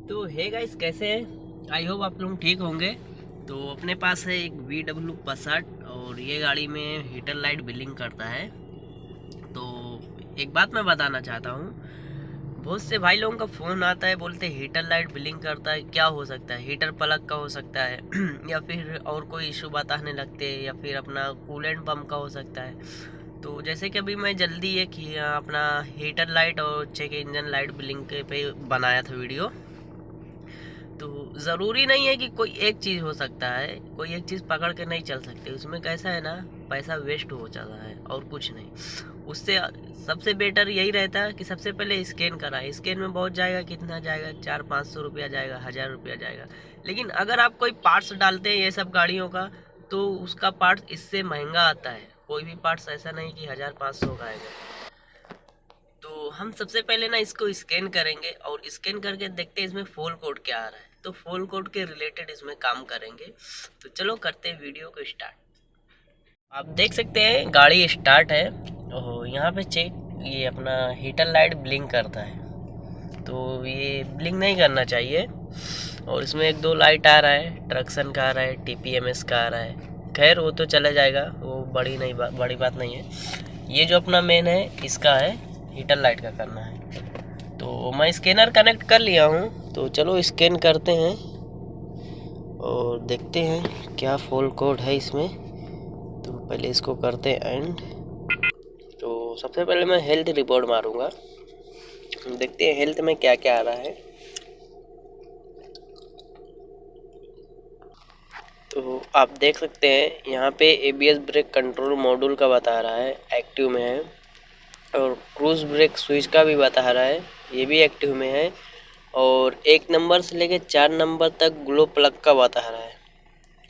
तो hey guys, कैसे हैं? आई होप आप लोग ठीक होंगे। तो अपने पास है एक VW Passat और ये गाड़ी में हीटर लाइट बिलिंग करता है। तो एक बात मैं बताना चाहता हूँ, बहुत से भाई लोगों का फ़ोन आता है, बोलते हैं हीटर लाइट बिलिंग करता है, क्या हो सकता है? हीटर प्लग का हो सकता है या फिर और कोई इशू बताने लगते हैं, या फिर अपना कूलेंट पंप का हो सकता है। तो जैसे कि अभी मैं जल्दी एक अपना हीटर लाइट और चेक इंजन लाइट बिलिंग के पे बनाया था वीडियो। तो ज़रूरी नहीं है कि कोई एक चीज़ हो सकता है, कोई एक चीज़ पकड़ के नहीं चल सकते। उसमें कैसा है ना, पैसा वेस्ट हो जाता है और कुछ नहीं। उससे सबसे बेटर यही रहता है कि सबसे पहले स्कैन कराएं। स्कैन में बहुत जाएगा, कितना जाएगा? 400-500 रुपया जाएगा, 1000 रुपया जाएगा। लेकिन अगर आप कोई पार्ट्स डालते हैं ये सब गाड़ियों का, तो उसका पार्ट्स इससे महंगा आता है। कोई भी पार्ट्स ऐसा नहीं कि 1000-500 का आएगा। तो हम सबसे पहले ना इसको स्कैन करेंगे और स्कैन करके देखते हैं इसमें फॉल्ट कोड क्या आ रहा है। तो फॉल्ट कोड के रिलेटेड इसमें काम करेंगे। तो चलो करते हैं वीडियो को स्टार्ट। आप देख सकते हैं गाड़ी स्टार्ट है और यहाँ पे चेक, ये अपना हीटर लाइट ब्लिंक करता है। तो ये ब्लिंक नहीं करना चाहिए। और इसमें एक दो लाइट आ रहा है, ट्रक्सन का आ रहा है, TPMS का आ रहा है। खैर वो तो चला जाएगा, वो बड़ी बात नहीं है। ये जो अपना मेन है इसका है, हीटर लाइट का करना है। तो मैं स्कैनर कनेक्ट कर लिया हूँ, तो चलो स्कैन करते हैं और देखते हैं क्या फॉल्ट कोड है इसमें। तो पहले इसको करते हैं एंड। तो सबसे पहले मैं हेल्थ रिपोर्ट मारूंगा, देखते हैं हेल्थ में क्या क्या आ रहा है। तो आप देख सकते हैं यहाँ पे ABS ब्रेक कंट्रोल मॉड्यूल का बता रहा है, एक्टिव में है। और क्रूज ब्रेक स्विच का भी बता रहा है, ये भी एक्टिव में है। और 1 नंबर से लेके 4 नंबर तक ग्लो प्लग का बता रहा है,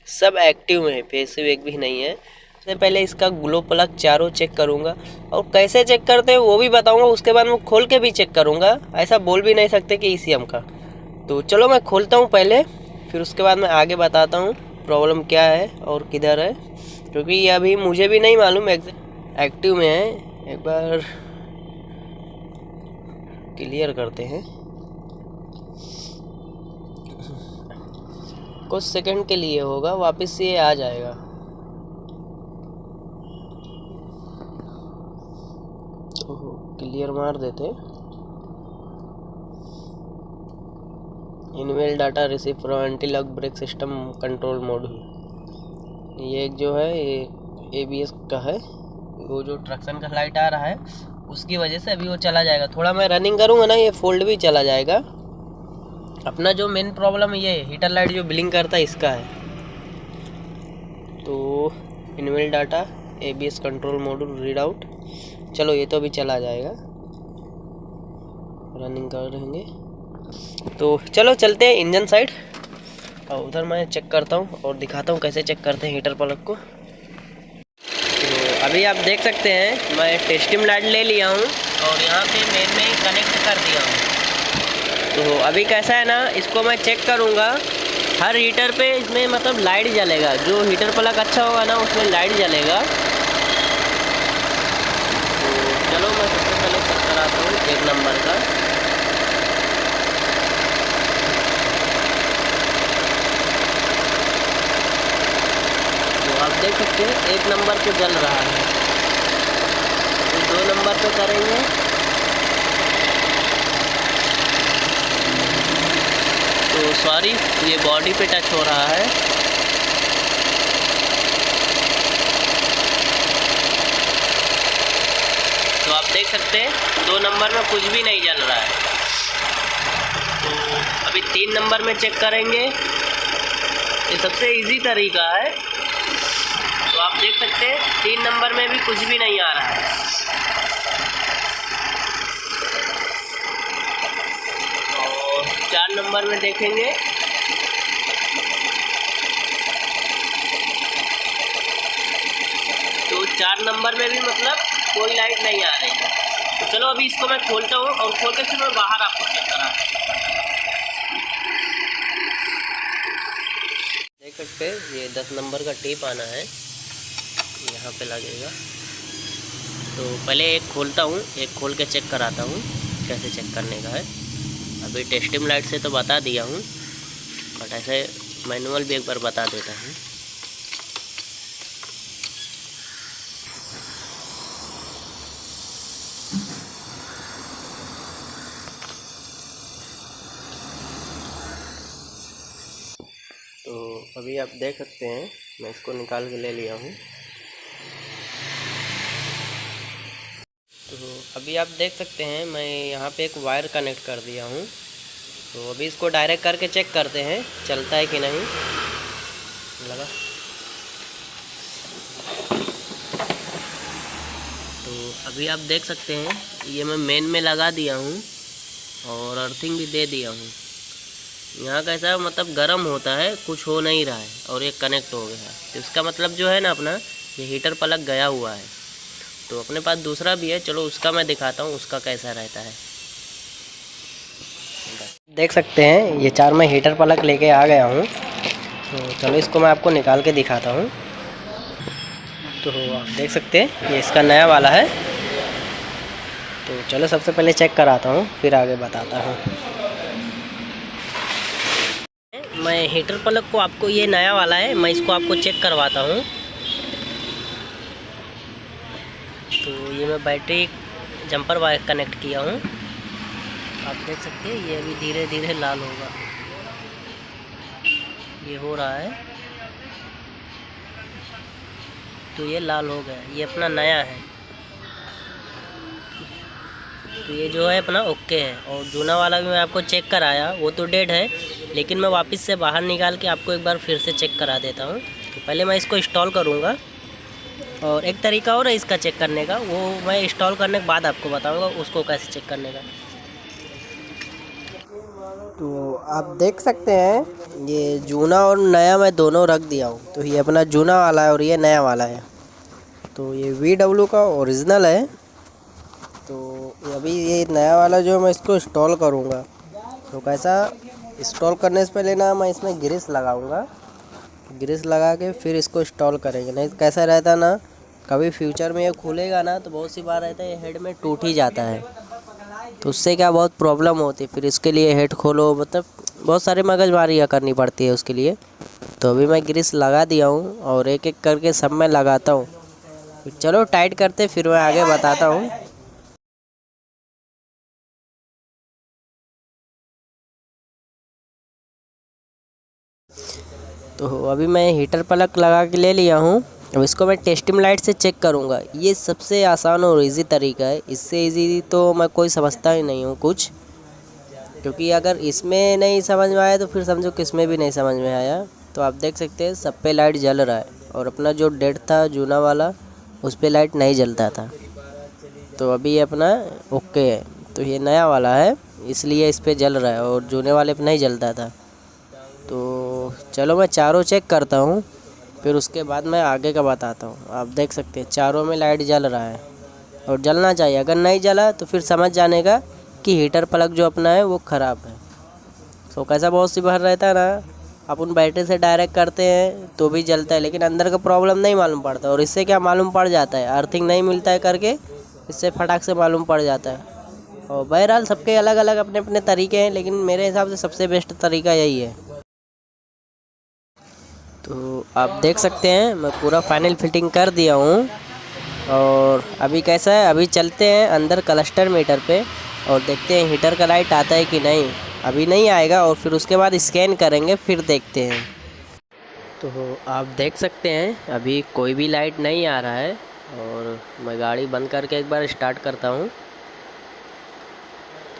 सब एक्टिव में है, पैसिव एक भी नहीं है। सबसे पहले इसका ग्लो प्लग चारों चेक करूंगा, और कैसे चेक करते हैं वो भी बताऊंगा। उसके बाद मैं खोल के भी चेक करूंगा, ऐसा बोल भी नहीं सकते कि ECM का। तो चलो मैं खोलता हूँ पहले, फिर उसके बाद मैं आगे बताता हूँ प्रॉब्लम क्या है और किधर है, क्योंकि ये अभी मुझे भी नहीं मालूम एक्टिव में है। एक बार क्लियर करते हैं, कुछ सेकंड के लिए होगा, वापस ये आ जाएगा। तो क्लियर मार देते, invalid data receive from anti lock brake system control module. ये एक जो है ये ABS का है, वो जो ट्रक्सन का लाइट आ रहा है उसकी वजह से अभी वो चला जाएगा। थोड़ा मैं रनिंग करूँगा ना, ये फोल्ड भी चला जाएगा। अपना जो मेन प्रॉब्लम है, ये हीटर लाइट जो ब्लिंक करता है इसका है। तो invalid data ABS control module read out, चलो ये तो अभी चला जाएगा, रनिंग कर रहेंगे। तो चलो चलते हैं इंजन साइड, और उधर मैं चेक करता हूँ और दिखाता हूँ कैसे चेक करते हैं हीटर प्लग को। तो अभी आप देख सकते हैं मैं टेस्टिंग लाइट ले लिया हूँ और यहाँ पे मेन में कनेक्ट कर दिया हूँ। तो अभी कैसा है ना, इसको मैं चेक करूँगा। हर हीटर पे इसमें मतलब लाइट जलेगा, जो हीटर प्लग अच्छा होगा ना उसमें लाइट जलेगा। तो चलो मैं सबसे पहले चेक कराता हूँ 1 नंबर का। आप देख सकते हैं 1 नंबर पे जल रहा है। फिर 2 नंबर पे करेंगे, तो सॉरी ये बॉडी पे टच हो रहा है। तो आप देख सकते हैं 2 नंबर में कुछ भी नहीं जल रहा है। तो अभी 3 नंबर में चेक करेंगे, ये सबसे इजी तरीका है। तो आप देख सकते हैं 3 नंबर में भी कुछ भी नहीं आ रहा है। और 4 नंबर में देखेंगे, तो 4 नंबर में भी मतलब कोई लाइट नहीं आ रही है। तो चलो अभी इसको मैं खोलता हूँ और खोल के फिर मैं बाहर आपको चेक कराता हूँ। देख सकते हैं ये 10 नंबर का टेप आना है, यहाँ पे लगेगा। तो पहले एक खोलता हूँ, एक खोल के चेक कराता हूँ कैसे चेक करने का है। अभी टेस्टिंग लाइट से तो बता दिया हूँ, बट ऐसे मैनुअल भी एक बार बता देता हूँ। तो अभी आप देख सकते हैं मैं इसको निकाल के ले लिया हूँ। तो अभी आप देख सकते हैं मैं यहाँ पे एक वायर कनेक्ट कर दिया हूँ। तो अभी इसको डायरेक्ट करके चेक करते हैं चलता है कि नहीं। लगा। तो अभी आप देख सकते हैं ये मैं मेन में लगा दिया हूँ और अर्थिंग भी दे दिया हूँ। यहाँ कैसा मतलब गर्म होता है, कुछ हो नहीं रहा है और ये कनेक्ट हो गया है। तो इसका मतलब जो है ना अपना ये हीटर प्लग गया हुआ है। तो अपने पास दूसरा भी है, चलो उसका मैं दिखाता हूँ उसका कैसा रहता है। देख सकते हैं ये 4 मैं हीटर प्लग लेके आ गया हूँ। तो चलो इसको मैं आपको निकाल के दिखाता हूँ। तो आप देख सकते हैं ये इसका नया वाला है। तो चलो सबसे पहले चेक कराता हूँ फिर आगे बताता हूँ। मैं हीटर प्लग को आपको, ये नया वाला है, मैं इसको आपको चेक करवाता हूँ। तो ये मैं बैटरी जंपर वायर कनेक्ट किया हूँ। आप देख सकते हैं ये अभी धीरे धीरे लाल होगा, ये हो रहा है। तो ये लाल हो गया, ये अपना नया है। तो ये जो है अपना ओके है। और जूना वाला भी मैं आपको चेक कराया, वो तो डेड है, लेकिन मैं वापस से बाहर निकाल के आपको एक बार फिर से चेक करा देता हूँ। तो पहले मैं इसको इंस्टॉल करूँगा और एक तरीका और है इसका चेक करने का, वो मैं इंस्टॉल करने के बाद आपको बताऊँगा उसको कैसे चेक करने का। तो आप देख सकते हैं ये जूना और नया मैं दोनों रख दिया हूँ। तो ये अपना जूना वाला है और ये नया वाला है। तो ये VW का ओरिजिनल है। तो अभी ये नया वाला जो मैं इसको इंस्टॉल करूँगा, तो कैसा इंस्टॉल करने से पहले ना मैं इसमें ग्रीस लगाऊँगा। ग्रीस लगा के फिर इसको इंस्टॉल करेंगे। नहीं कैसा रहता ना, कभी फ्यूचर में ये खुलेगा ना तो बहुत सी बार रहता है ये हेड में टूट ही जाता है। तो उससे क्या बहुत प्रॉब्लम होती है, फिर इसके लिए हेड खोलो, मतलब बहुत सारे मगजमारियाँ करनी पड़ती है उसके लिए। तो अभी मैं ग्रीस लगा दिया हूँ और एक एक करके सब मैं लगाता हूँ। चलो टाइट करते फिर मैं आगे बताता हूँ। तो अभी मैं हीटर प्लग लगा के ले लिया हूँ। अब इसको मैं टेस्टिंग लाइट से चेक करूँगा। ये सबसे आसान और इजी तरीका है, इससे इजी तो मैं कोई समझता ही नहीं हूँ कुछ। क्योंकि अगर इसमें नहीं समझ में आया तो फिर समझो किसमें भी नहीं समझ में आया। तो आप देख सकते हैं सब पे लाइट जल रहा है और अपना जो डेड था जूना वाला उस पे लाइट नहीं जलता था। तो अभी ये अपना ओके है। तो ये नया वाला है इसलिए इस पे जल रहा है और जूने वाले पे नहीं जलता था। तो चलो मैं चारों चेक करता हूँ फिर उसके बाद मैं आगे का बताता हूँ। आप देख सकते हैं चारों में लाइट जल रहा है और जलना चाहिए। अगर नहीं जला तो फिर समझ जाने का कि हीटर प्लग जो अपना है वो ख़राब है। तो कैसा बहुत सी बार रहता है ना, अपन बैटरी से डायरेक्ट करते हैं तो भी जलता है, लेकिन अंदर का प्रॉब्लम नहीं मालूम पड़ता। और इससे क्या मालूम पड़ जाता है, अर्थिंग नहीं मिलता है करके इससे फटाक से मालूम पड़ जाता है। और बहरहाल सबके अलग अलग अपने अपने तरीके हैं, लेकिन मेरे हिसाब से सबसे बेस्ट तरीका यही है। तो आप देख सकते हैं मैं पूरा फाइनल फिटिंग कर दिया हूँ। और अभी कैसा है, अभी चलते हैं अंदर क्लस्टर मीटर पे और देखते हैं हीटर का लाइट आता है कि नहीं। अभी नहीं आएगा और फिर उसके बाद स्कैन करेंगे फिर देखते हैं। तो आप देख सकते हैं अभी कोई भी लाइट नहीं आ रहा है और मैं गाड़ी बंद करके एक बार स्टार्ट करता हूँ।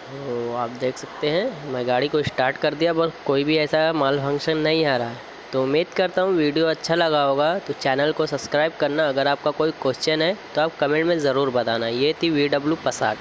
तो आप देख सकते हैं मैं गाड़ी को स्टार्ट कर दिया, बस कोई भी ऐसा माल फंक्शन नहीं आ रहा है। तो उम्मीद करता हूँ वीडियो अच्छा लगा होगा। तो चैनल को सब्सक्राइब करना। अगर आपका कोई क्वेश्चन है तो आप कमेंट में ज़रूर बताना। ये थी VW Passat।